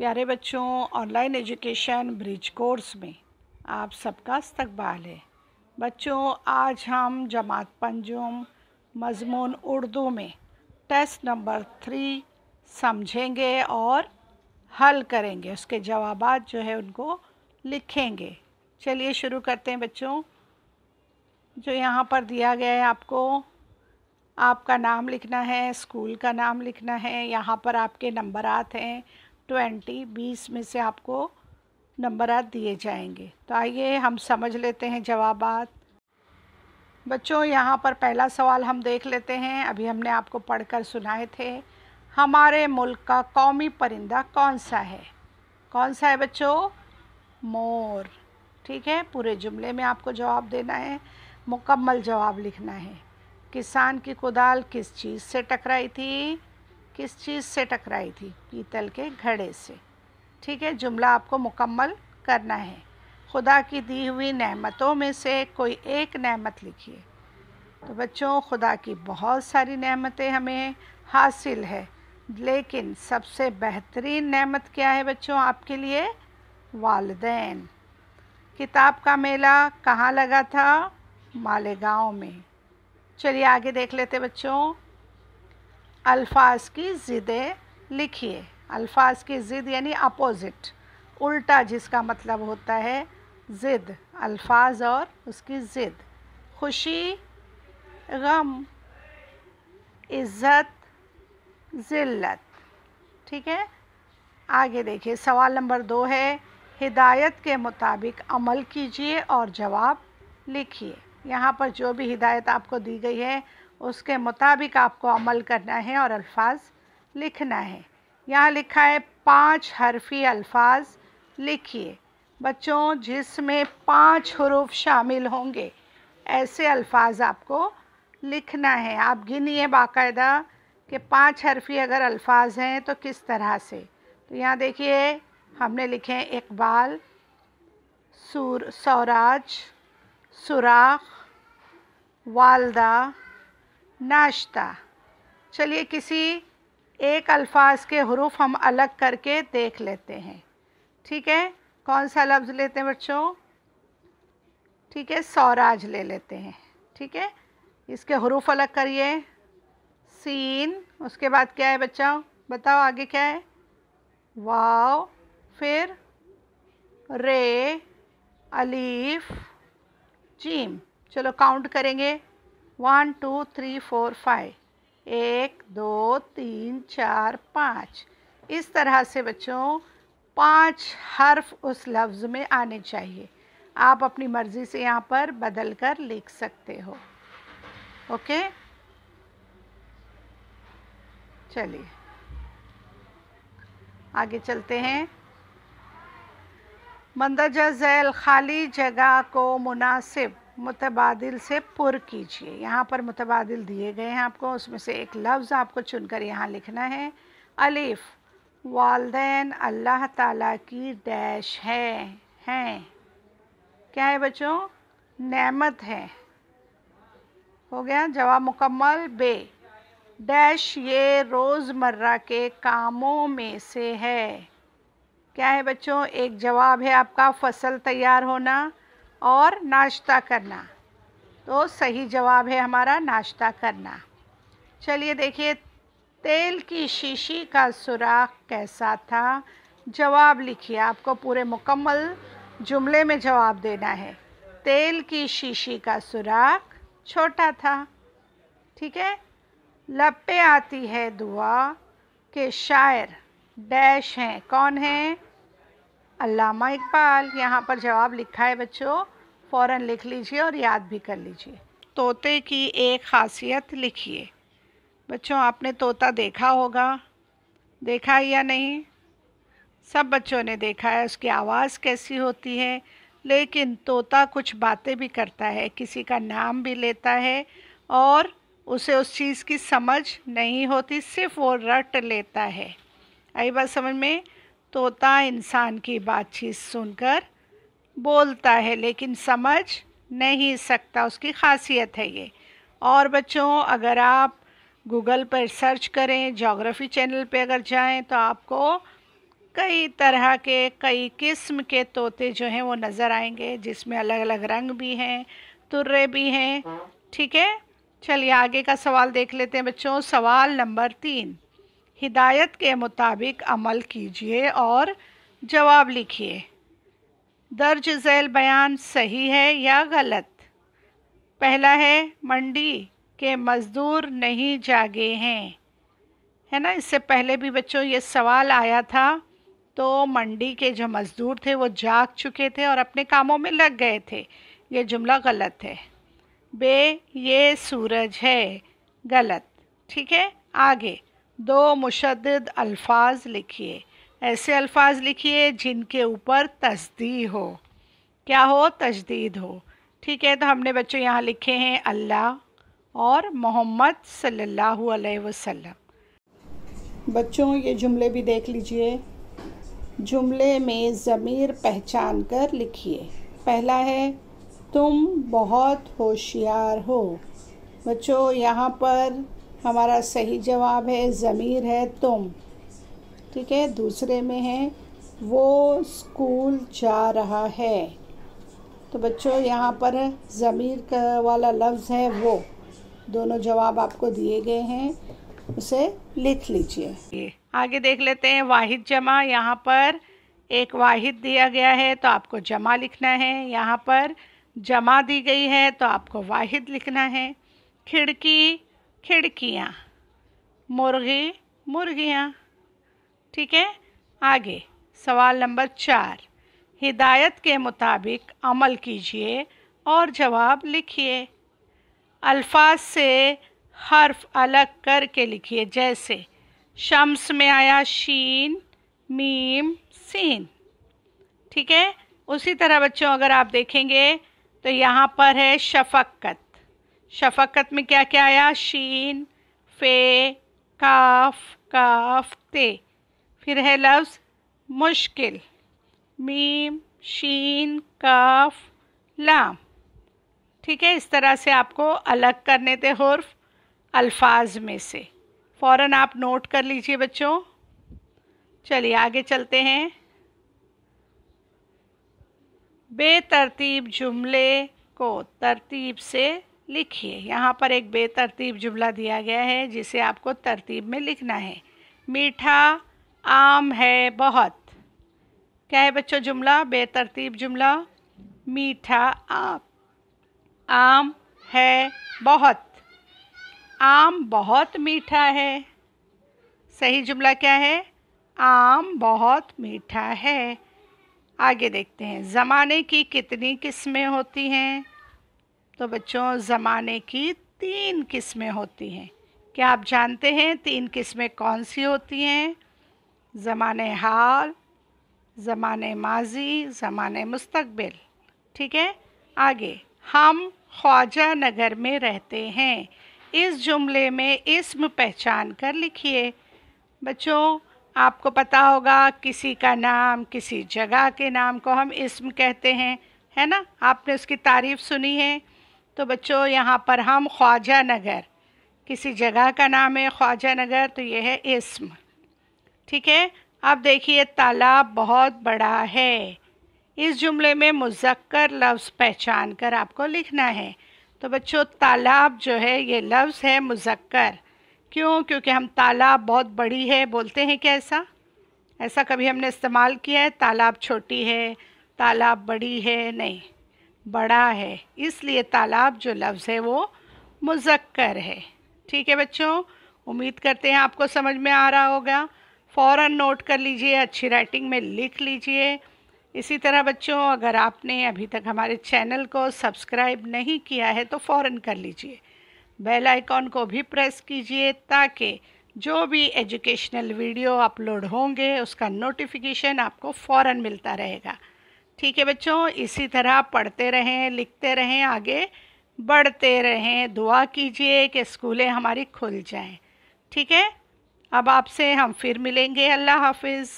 प्यारे बच्चों, online education bridge course में आप सबका इस्तकबाल है। बच्चों, आज हम जमात पंजुम मज़मून उर्दू में टेस्ट नंबर 3 समझेंगे और हल करेंगे। उसके जवाबात जो है उनको लिखेंगे। चलिए शुरू करते हैं बच्चों। जो यहाँ पर दिया गया है, आपका नाम लिखना है, स्कूल का नाम लिखना है। यहाँ पर आपके नंबरात हैं 20 में से आपको नंबरात दिए जाएंगे। तो आइए हम समझ लेते हैं जवाबात। बच्चों, यहाँ पर पहला सवाल हम देख लेते हैं। अभी हमने आपको पढ़कर सुनाए थे। हमारे मुल्क का कौमी परिंदा कौन सा है? कौन सा है बच्चों? मोर। ठीक है, पूरे जुमले में आपको जवाब देना है, मुकम्मल जवाब लिखना है। किसान की कुदाल किस चीज़ से टकराई थी? किस चीज़ से टकराई थी? पीतल के घड़े से। ठीक है, जुमला आपको मुकम्मल करना है। खुदा की दी हुई नेमतों में से कोई एक नेमत लिखिए। तो बच्चों, खुदा की बहुत सारी नेमतें हमें हासिल है, लेकिन सबसे बेहतरीन नेमत क्या है बच्चों आपके लिए? वालिदैन। किताब का मेला कहाँ लगा था? मालेगांव में। चलिए आगे देख लेते बच्चों। अल्फाज की ज़िदें लिखिए। अल्फाज की ज़िद यानी अपोजिट, उल्टा, जिसका मतलब होता है ज़िद। अल्फाज और उसकी ज़िद। खुशी, गम, इज़्ज़त, ज़िल्लत। ठीक है, आगे देखिए। सवाल नंबर 2 है, हिदायत के मुताबिक अमल कीजिए और जवाब लिखिए। यहाँ पर जो भी हिदायत आपको दी गई है उसके मुताबिक आपको अमल करना है और अल्फाज लिखना है। यहाँ लिखा है 5 हरफी अल्फाज लिखिए। बच्चों, जिसमें 5 हुरूफ शामिल होंगे ऐसे अल्फाज आपको लिखना है। आप गिनिए बाकायदा कि 5 हरफी अगर अल्फाज हैं तो किस तरह से। तो यहाँ देखिए हमने लिखे हैं इकबाल, सौराज, सुराख, वालदा, नाश्ता। चलिए किसी एक अल्फाज के हुरूफ हम अलग करके देख लेते हैं। ठीक है, कौन सा लफ्ज़ लेते हैं बच्चों? ठीक है, सौराज ले लेते हैं। ठीक है, इसके हुरूफ अलग करिए। सीन, उसके बाद क्या है बच्चा? बताओ आगे क्या है? वाव, फिर रे, अलीफ, जीम। चलो काउंट करेंगे। 1 2 3 4 5। 1 2 3 4 5। इस तरह से बच्चों 5 हर्फ उस लफ्ज़ में आने चाहिए। आप अपनी मर्ज़ी से यहाँ पर बदल कर लिख सकते हो। ओके, चलिए आगे चलते हैं। मंदरजा झैल खाली जगह को मुनासिब मुतबादिल से पुर कीजिए। यहाँ पर मुतबादिल दिए गए हैं आपको, उसमें से एक लफ्ज़ आपको चुनकर यहाँ लिखना है। अलिफ, वालिदैन अल्लाह ताला की डैश हैं। क्या है बच्चों? नेमत है। हो गया जवाब मुकम्मल। बे, डैश ये रोज़मर्रा के कामों में से है। क्या है बच्चों? एक जवाब है आपका फसल तैयार होना और नाश्ता करना। तो सही जवाब है हमारा नाश्ता करना। चलिए देखिए, तेल की शीशी का सुराख कैसा था? जवाब लिखिए। आपको पूरे मुकम्मल जुमले में जवाब देना है। तेल की शीशी का सुराख छोटा था। ठीक है, लब पे आती है दुआ के शायर डैश हैं। कौन है? अल्लामा इकबाल। यहाँ पर जवाब लिखा है बच्चों, फ़ौरन लिख लीजिए और याद भी कर लीजिए। तोते की एक ख़ासियत लिखिए। बच्चों, आपने तोता देखा होगा, देखा है या नहीं? सब बच्चों ने देखा है। उसकी आवाज़ कैसी होती है, लेकिन तोता कुछ बातें भी करता है, किसी का नाम भी लेता है और उसे उस चीज़ की समझ नहीं होती, सिर्फ वो रट लेता है। आई बात समझ में? तोता इंसान की बातचीत सुनकर बोलता है लेकिन समझ नहीं सकता, उसकी खासियत है ये। और बच्चों, अगर आप गूगल पर सर्च करें, ज्योग्राफी चैनल पे अगर जाएं तो आपको कई तरह के, कई किस्म के तोते जो हैं वो नज़र आएंगे, जिसमें अलग अलग रंग भी हैं, तुर्रे भी हैं। ठीक है, चलिए आगे का सवाल देख लेते हैं बच्चों। सवाल नंबर 3, हिदायत के मुताबिक अमल कीजिए और जवाब लिखिए। दर्ज झैल बयान सही है या गलत? पहला है, मंडी के मज़दूर नहीं जागे हैं, है ना। इससे पहले भी बच्चों ये सवाल आया था, तो मंडी के जो मज़दूर थे वो जाग चुके थे और अपने कामों में लग गए थे। ये जुमला गलत है। बे, ये सूरज है, गलत। ठीक है, आगे 2 मुशद्दद अल्फाज लिखिए। ऐसे अल्फाज लिखिए जिनके ऊपर तस्दीद हो। क्या हो? तशदीद हो। ठीक है, तो हमने बच्चों यहाँ लिखे हैं अल्लाह और मोहम्मद सल्लल्लाहु अलैहि वसल्लम। बच्चों ये जुमले भी देख लीजिए। जुमले में ज़मीर पहचान कर लिखिए। पहला है, तुम बहुत होशियार हो। बच्चों यहाँ पर हमारा सही जवाब है, ज़मीर है तुम। ठीक है, दूसरे में है, वो स्कूल जा रहा है। तो बच्चों यहाँ पर ज़मीर का वाला लफ्ज़ है वो। दोनों जवाब आपको दिए गए हैं, उसे लिख लीजिए। आगे देख लेते हैं वाहिद जमा। यहाँ पर एक वाहिद दिया गया है तो आपको जमा लिखना है। यहाँ पर जमा दी गई है तो आपको वाहिद लिखना है। खिड़की, खिड़कियाँ। मुर्गी, मुर्गियाँ। ठीक है, आगे सवाल नंबर 4, हिदायत के मुताबिक अमल कीजिए और जवाब लिखिए। अल्फाज से हर्फ अलग करके लिखिए। जैसे शम्स में आया शीन, मीम, सीन। ठीक है, उसी तरह बच्चों अगर आप देखेंगे तो यहाँ पर है शफ़क़त। शफ़क़त में क्या क्या आया? शीन, फे, काफ, काफ, ते। फिर है लफ्ज़ मुश्किल, मीम, शीन, काफ, लाम। ठीक है, इस तरह से आपको अलग करने थे हुर्फ अल्फाज में से। फ़ौरन आप नोट कर लीजिए बच्चों। चलिए आगे चलते हैं। बेतरतीब जुमले को तरतीब से लिखिए। यहाँ पर एक बेतरतीब जुमला दिया गया है जिसे आपको तरतीब में लिखना है। मीठा आम है बहुत। क्या है बच्चों जुमला? बेतरतीब जुमला। मीठा आम है बहुत। आम बहुत मीठा है। सही जुमला क्या है? आम बहुत मीठा है। आगे देखते हैं, ज़माने की कितनी किस्में होती हैं? तो बच्चों ज़माने की 3 किस्में होती हैं। क्या आप जानते हैं 3 किस्में कौन सी होती हैं? ज़माने हाल, ज़माने माजी, ज़माने मुस्तक़बिल। ठीक है, आगे हम ख्वाजा नगर में रहते हैं। इस जुमले में इस्म पहचान कर लिखिए। बच्चों आपको पता होगा किसी का नाम, किसी जगह के नाम को हम इस्म कहते हैं, है ना। आपने उसकी तारीफ़ सुनी है। तो बच्चों यहाँ पर हम ख्वाजा नगर, किसी जगह का नाम है ख्वाजा नगर, तो ये है इस्म। ठीक है, अब देखिए तालाब बहुत बड़ा है। इस जुमले में मुज़क्कर लफ्ज़ पहचान कर आपको लिखना है। तो बच्चों तालाब जो है ये लफ्ज़ है मुज़क्कर। क्यों? क्योंकि हम तालाब बहुत बड़ी है बोलते हैं। क्या ऐसा कभी हमने इस्तेमाल किया है? तालाब छोटी है, तालाब बड़ी है, नहीं, बड़ा है, इसलिए तालाब जो लफ्ज़ है वो मुज़क्कर है। ठीक है बच्चों, उम्मीद करते हैं आपको समझ में आ रहा होगा। फ़ौरन नोट कर लीजिए, अच्छी राइटिंग में लिख लीजिए। इसी तरह बच्चों अगर आपने अभी तक हमारे चैनल को सब्सक्राइब नहीं किया है तो फ़ौरन कर लीजिए। बेल आइकॉन को भी प्रेस कीजिए ताकि जो भी एजुकेशनल वीडियो अपलोड होंगे उसका नोटिफिकेशन आपको फ़ौरन मिलता रहेगा। ठीक है बच्चों, इसी तरह पढ़ते रहें, लिखते रहें, आगे बढ़ते रहें। दुआ कीजिए कि स्कूलें हमारी खुल जाएं। ठीक है, अब आपसे हम फिर मिलेंगे। अल्लाह हाफिज़।